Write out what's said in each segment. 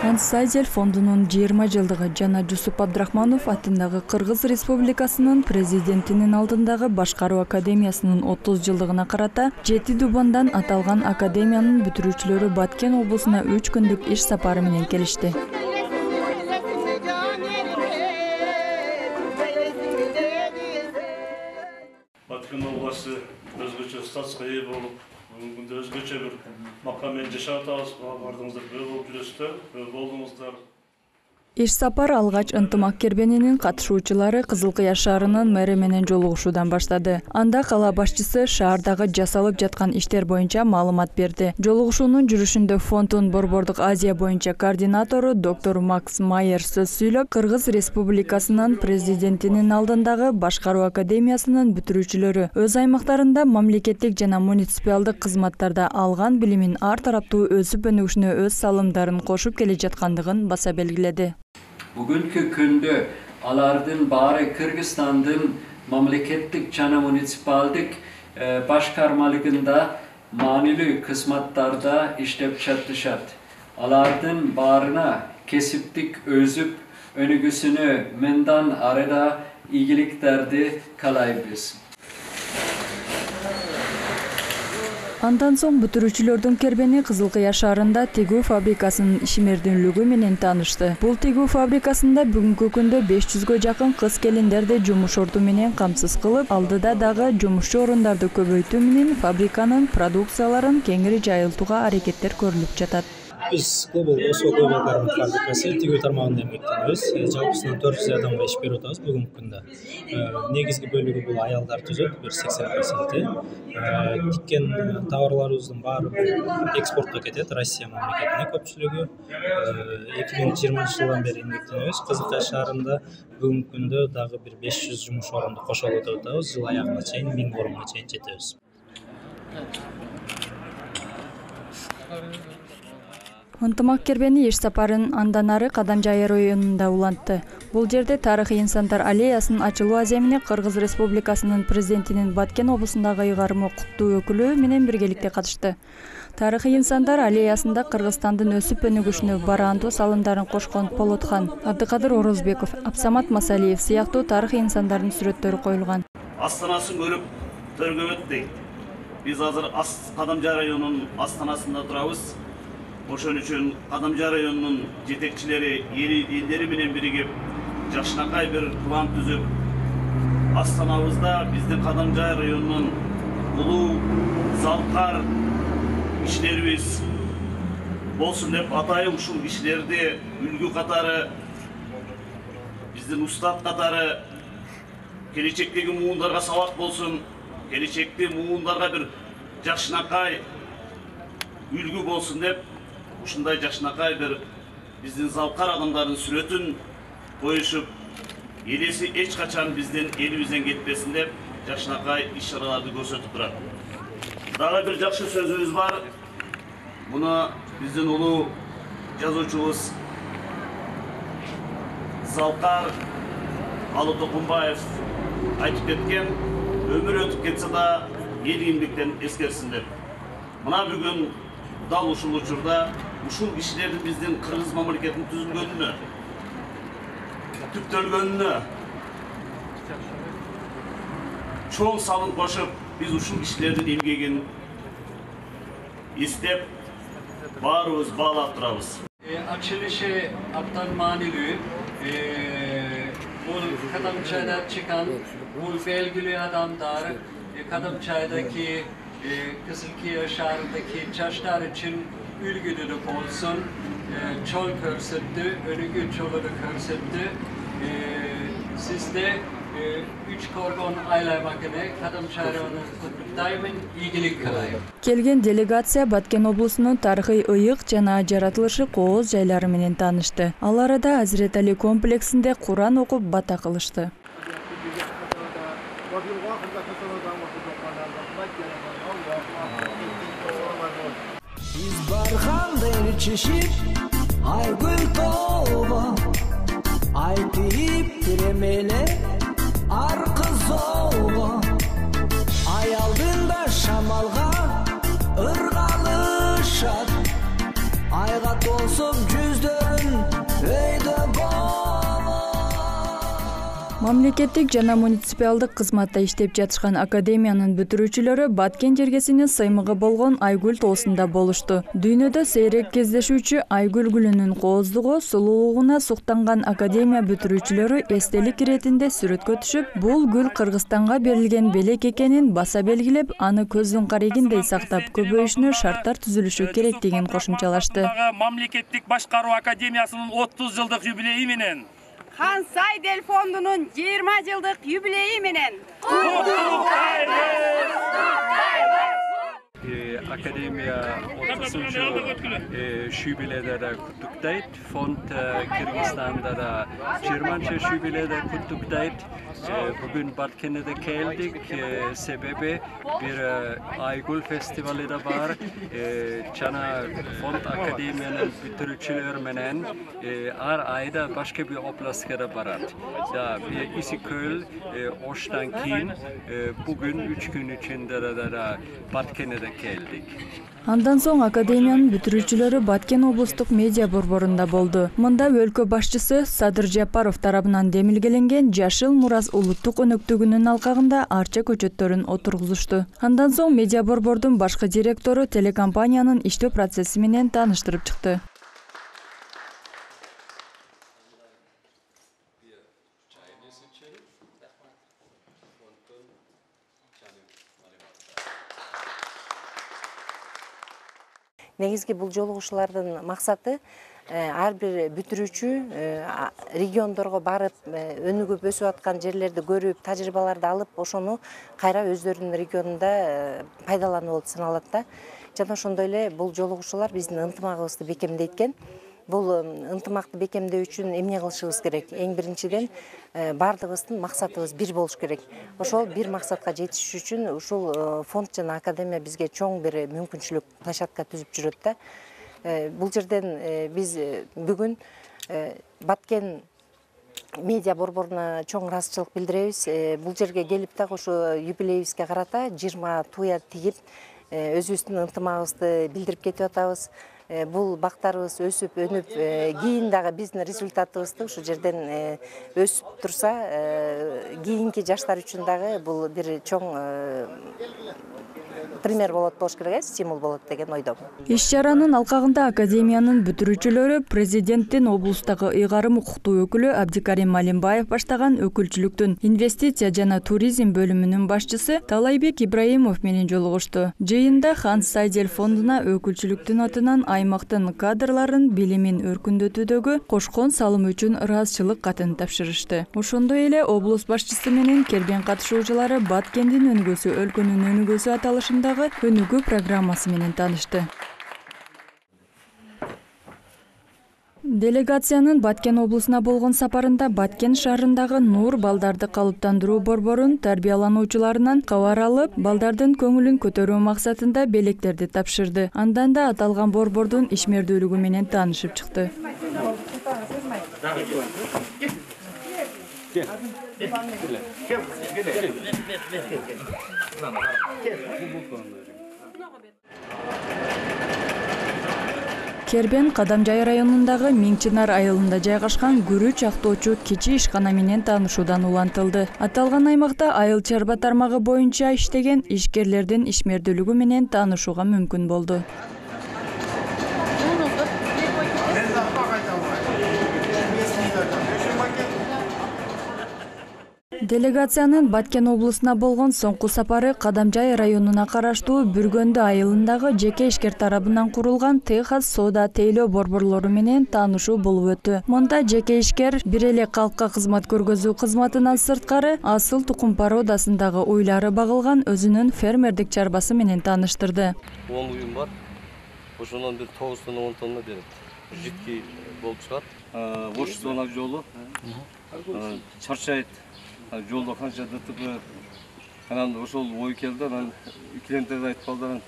Ханс Сайзель фондунун 20 жылдыгы жана Жусуп Абдрахманов атындагы Кыргыз Республикасынын президентинин алдындагы Башкаруу академиясынын 30 жылдыгына карата 7 Дубандан аталган академиянын бүтүрүүчүлөрү Баткен облусуна 3 күндүк иш сапары менен келишти. Баткен обласы өзгөчө статуска ээ болуп, бүгүнкү күндө өзгөчө бир макаммен жашап атабыз. Бардыңыздар, бирөө болуп жүрөсүздөр, бирөө болдуңуздар. Иш сапар алгач ынтымак кербенинин катышуучулары Кызыл Кыя шаарынын мэри менен жолугушуудан баштады. Анда кала башчысы шаардагы жасалып жаткан иштер боюнча маалымат берди. Жолугушуунун жүрүшүндө фонддун Борбордук Азия боюнча координатору доктор Макс Майер сөз сүйлөп, Кыргыз Республикасынын президентинин алдындагы Башкаруу академиясынын бүтүрүүчүлөрү өз аймактарында мамлекеттик жана муниципалдык кызматтарда алган билимин ар тараптуу өсүп өнүгүшүнө өз салымдарын кошуп келе жаткандыгын баса белгиледи. Bugünkü gündө alardın bari Kırgızstandın mamleketlik jana municipaldik başkarmaligında manili kısmatlarda işlep çatışat. Alardın barına kesiptik özüp önügüsünü mendan arada iyiliklerdi kalaybiz. Андан соң бүтүрүүчүлөрдүн кербени Кызыл Кыя шаарында тигүү фабрикасынын ишмердүүлүгү менен таанышты. Бул тигүү фабрикасында бүгүнкү күндө 500гө жакын кыз-келиндерди жумуш орду менен камсыз кылып, алдыда дагы жумушчу орундарды көбөйтүү менен фабриканын продукцияларын кеңири жайылтууга аракеттер көрүлүп жатат. Biz Global Garment Fabrikası tигүү тармагында эмгектенебиз. Жалпысынан 400 адамга иш берип атабыз бүгүнкү күндө. Негизги бөлүгү бул аялдар түзөт, 80%. Тиккен товарларыбыздын баары экспортко кетет, Россия мамлекетине көпчүлүгү. 2020 жылдан бери эмгектенебиз. Кызыл Кыя шаарында бүгүнкү күндө дагы бир 500 жумуш орунду кошолуп атабыз. Жыл аягына чейин 1000 орунга чейин жетебиз. Ынтымак кербени иш сапарын андан ары Кадамжай районунда улантты. Бул жерде тарыхый инсандар аллеясынын ачылуу аземине Кыргыз Республикасынын президентинин Баткен облусундагы ыйгарым укуктуу өкүлү менен биргеликте катышты. Тарыхый инсандар аллеясында Кыргызстандын өсүп өнүгүшүнө бараандуу салымдарын кошкон Полотхан, Абдыкадыр Орозбеков, Абсамат Масалиев сыяктуу тарыхый инсандардын сүрөттөрү коюлган. Астанасын көрүп төргөбөт дейт. Биз азыр Кадамжай районунун астанасында турабыз. Ошон үчүн Кадамжай районунун жетекчилери, элдери менен биригип, жакшынакай бир план түзүп, астанабызда биздин Кадамжай районунун улуу залкар кишилерибиз болсун деп атайын ушул кишилерди үлгү катары, биздин устат катары келечектеги муундарга сабак болсун, келечекте муундарга бир жакшынакай үлгү болсун деп ушундай жакшынакай бир биздин залкар адамдардын сүрөтүн коюшуп, элеси эч качан биздин элибизден кетпесин деп жакшынакай иш-чараларды көрсөтүп турат. Дагы бир жакшы сөзүбүз бар. Муну биздин улуу жазуучубуз Залкар Алы Токунбаев айтып кеткен, өмүр өтүп кетсе да эл ийгиликтен эскерсин деп. Мына бүгүн дал ушул учурда ушул кишилердин биздин Кыргыз мамлекетинин түзүлгөнүнө, түптөлгөнүнө чоң салым кошуп, биз ушул кишилердин эмгегин эстеп, баарыбыз баалап турабыз. Açılışı Abdan Manilü, bu Kadamçay'da çıkan bu belgili adamlar, Kadamçay'daki Kızıl Kыя şahrındaki çaşlar için ülgülülük olsun, çol körsetti, önügü çolunu körsetti. Sizde 3 korgon aylaymakını Kadamçay'ın daimin iyilik kılayım. Келген делегация Баткен облусунун тарыхый ыйык жана жаратылышы кооз жайлары менен таанышты. Ал арада Азирет Али комплексинде Куран окуп бата кылышты. Biz barxandır çeşit Aygül tova Aytip diremele Arkız ova Ayaldığında şamalga Irgalışat Aygat olsun cüzdörü Мамлекеттик жана муниципалдык кызматта иштеп жатышкан академиянын бүтүрүүчүлөрү Баткен жергесинин сыймыгы болгон Айгүл тоосунда болушту. Дүйнөдө сейрек кездешүүчү Айгүл гүлүнүн кооздугу, сулуулугуна суктанган академия бүтүрүүчүлөрү эстелик иретинде сүрөткө түшүп, бул гүл Кыргызстанга берилген белек экенин баса белгилеп, аны көздүн карегиндей сактап, көбөйүшүнө шарттар түзүлүшү керектигин кошумчалашты. Мамлекеттик башкаруу академиясынын 30 жылдык юбилейи менен Хан Сайдел фондунун 20 жылдык юбилейи менен Akademiya 30. şubelede kutuktayt. Fond Kırgızistan'da da 20. şubelede kutuktayt. Bugün Batken'e geldik. Sebebi bir Aygül Festivali de var. Çana Fond Akademiyanın bütürüçüler menen ar ayda başka bir oblastka da barat. Da bir Isiköl, Oştan Kin. Bugün 3 gün içinde de Batken'e de geldik. Андан соң академиянын бүтүрүүчүлөрү Баткен облустук медиа борборунда болду. Мында өлкө башчысы Садыр Жапаров тарабынан демилгеленген Жашыл Мурас улуттук өнөктүгүнүн алкагында арча көчөттөрүн отургузушту. Андан соң медиа борбордун башкы директору телекомпаниянын иштөө процесси менен тааныштырып чыкты. Негизги бул жолугушуулардын максаты ар бир бүтүрүүчү региондорго барып, өнүгүп өсүп аткан жерлерди көрүп, тажрыйбаларды алып, ошону кайра өздөрүнүн регионунда пайдалануу болуп саналат да. Жана ошондой эле бул жолугушуулар биздин ынтымагыбызды бекемдейт экен. Бул ынтымакты бекемдөө үчүн эмне кылышыбыз керек? Эң биринчиден бардыгыбыздын максатыбыз бир болуш керек. Ошол бир максатка жетиш үчүн ушул фонд жана академия бизге чоң бир мүмкүнчүлүк, площадка түзүп жүрөт да. Бул жерден биз бүгүн Баткен медиа борборуна чоң ыраазычылык билдиребиз. Бул жерге келип так ушу юбилейибизге карата 20 туя тигип, өзүбүздүн ынтымагыбызды билдирип кетип атабыз. Бул бактарыбыз өсүп, өнүп, кийин дагы биздин результатыбызды ушу жерден өсүп турса, кийинки жаштар үчүн дагы бул бир чоң пример болуш керек, стимул болот деген ойдомун. Иш-чаранын алкагында академиянын бүтүрүүчүлөрү президенттин облустагы ыйгарым укуктуу өкүлү Абдикарим Малимбаев баштаган өкүлчүлүктүн инвестиция жана туризм бөлүмүнүн башчысы Талайбек Ибраимов менен жолугушту. Жыйында Хан Сайдел фондуна өкүлчүлүктүн атынан аймактын кадрларын билимин өркүндөтүүдөгү кошкон салымы үчүн ыраазычылык катын тапшырышты. Ошондой эле облус башчысы менен келген катышуучулары Баткендин өнүгүүсү, өлкөнүн өнүгүүсү аталышындагы өнүгүү программасы менен таанышты. Делегациянын Баткен облусуна болгон сапарында Баткен шаарындагы Нур балдарды калыптандыруу борборунун тарбиялануучуларынан кабар алып, балдардын көңүлүн көтөрүү максатында белектерди тапшырды. Андан да аталган борбордун ишмердүүлүгү менен таанышып чыкты. Кербен Кадамжай районундагы Миңчинар айылында жайгашкан күрүч актоочу кичи ишкана менен таанышуудан улантылды. Аталган аймакта айыл чарба тармагы боюнча иштеген ишкерлердин ишмердүүлүгү менен таанышууга мүмкүн болду. Делегациянын Баткен облусуна болгон соңку сапары Кадамжай районуна караштуу Бүргөндү айылындагы жеке ишкер тарабынан курулган Техас соода тейлөө борборлору менен таанышуу болуп өттү. Мында жеке ишкер бир эле калкка кызмат көргөзүү кызматынан сырткары асыл тукум породасындагы уйлары багылган өзүнүн фермердик чарбасы менен тааныштырды. 10 уюм бар. Ошондон бир 9 тонна 10 тонна берет. Житки болуп чыгат. Ош зона жолу. Чарчайт. Жолда канча ДТП, анан ошол ой келди, анан клиенттерге айтып калды, анан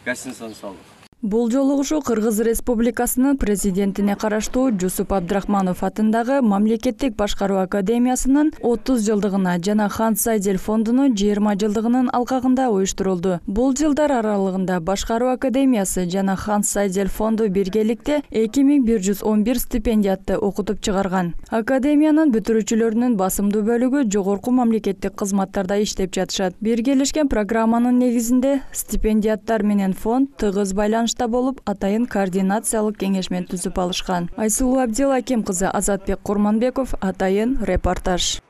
гостиницаны салдык. Бул жолугушуу Кыргыз Республикасынын президентине караштуу Жусуп Абдрахманов атындагы Мамлекеттик башкаруу академиясынын 30 жылдыгына жана Ханс Зайдель фондунун 20 жылдыгынын алкагында уюштурулду. Бул жылдар аралыгында Башкаруу академиясы жана Ханс Зайдель фонду биргеликте 2111 стипендиатты окутуп чыгарган. Академиянын бүтүрүүчүлөрүнүн басымдуу бөлүгү жогорку мамлекеттик кызматтарда иштеп жатышат. Биргелешкен программанын негизинде стипендиаттар менен фонд тыгыз байланыш болуп, атайын координациялык кеңешмен түзүп алышкан. Айсулуу Абдилаким кызы, Азатбек Курманбеков, атайын репортаж.